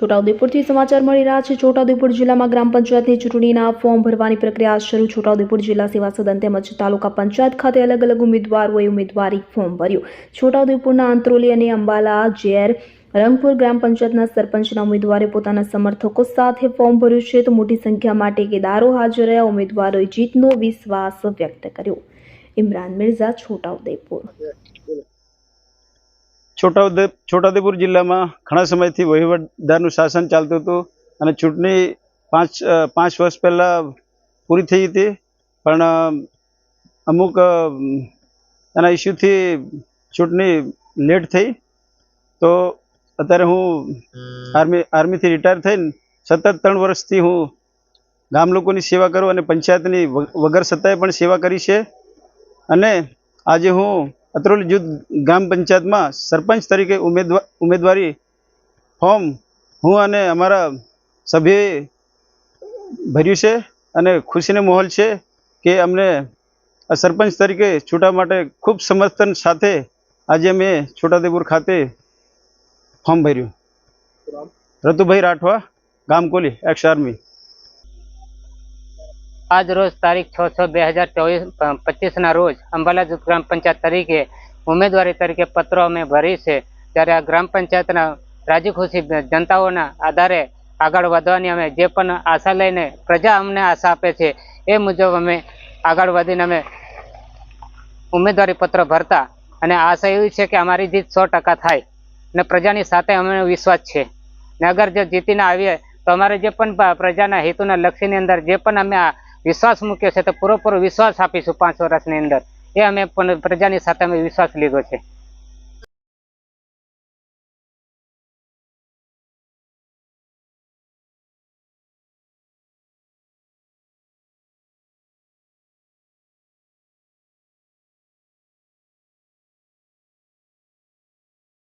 છોટાઉદેપુરથી સમાચાર મળી રહ્યા છે। છોટાઉદેપુર જિલ્લામાં ગ્રામ પંચાયતની ચૂંટણીના ફોર્મ ભરવાની પ્રક્રિયા શરૂ। છોટાઉદેપુર જિલ્લા સેવા સદન તેમજ તાલુકા પંચાયત ખાતે અલગ અલગ ઉમેદવારોએ ઉમેદવારી ફોર્મ ભર્યું। છોટાઉદેપુરના આંત્રોલી અને અંબાલા જેર રંગપુર ગ્રામ પંચાયતના સરપંચના ઉમેદવારે પોતાના સમર્થકો સાથે ફોર્મ ભર્યું છે તો મોટી સંખ્યામાં ટેકેદારો હાજર રહ્યા। ઉમેદવારોએ જીતનો વિશ્વાસ વ્યક્ત કર્યો। ઇમરાન મિર્ઝા, છોટાઉદેપુર। છોટાઉદેપુર જિલ્લામાં ઘણા સમયથી વહીવટદારનું શાસન ચાલતું હતું અને ચૂંટણી પાંચ વર્ષ પહેલાં પૂરી થઈ હતી, પણ અમુક એના ઇસ્યુથી ચૂંટણી લેટ થઈ। તો અત્યારે હું આર્મીથી રિટાયર થઈને સતત 3 વર્ષથી હું ગામ લોકોની સેવા કરું અને પંચાયતની વગર સત્તાએ પણ સેવા કરી છે। અને આજે હું અત્રોલી જૂથ ગ્રામ પંચાયતમાં સરપંચ તરીકે ઉમેદવારી ફોર્મ હું અને અમારા સભ્યોએ ભર્યું છે અને ખુશીનો માહોલ છે કે અમને સરપંચ તરીકે ચૂંટવા માટે ખૂબ સમર્થન સાથે આજે અમે છોટાઉદેપુર ખાતે ફોર્મ ભર્યું। રતુભાઈ રાઠવા, ગામ કોલી, એક્સ આર્મી। आज रोज तारीख 6/6/2025 ના રોજ અંબાલા જૂથ ગ્રામ પંચાયત તરીકે ઉમેદવારી તરીકે પત્રો અમે ભરી છે। ત્યારે આ ગ્રામ પંચાયતના રાજી ખુશી જનતાઓના આધારે આગળ વધવાની અમે જે પણ આશા લઈને પ્રજા અમને આશા આપે છે એ મુજબ અમે આગળ વધીને અમે ઉમેદવારી પત્ર ભરતા અને આશા એવી છે કે અમારી જીત 100% થાય અને પ્રજાની સાથે અમને વિશ્વાસ છે ને અગર જો જીતીને આવીએ તો અમારે જે પણ પ્રજાના હેતુના લક્ષ્યની અંદર જે પણ અમે વિશ્વાસ મૂક્યો છે તો પૂરેપૂરો વિશ્વાસ આપીશું 5 વર્ષની અંદર। એ અમે પણ પ્રજાની સાથે અમે વિશ્વાસ લીધો છે।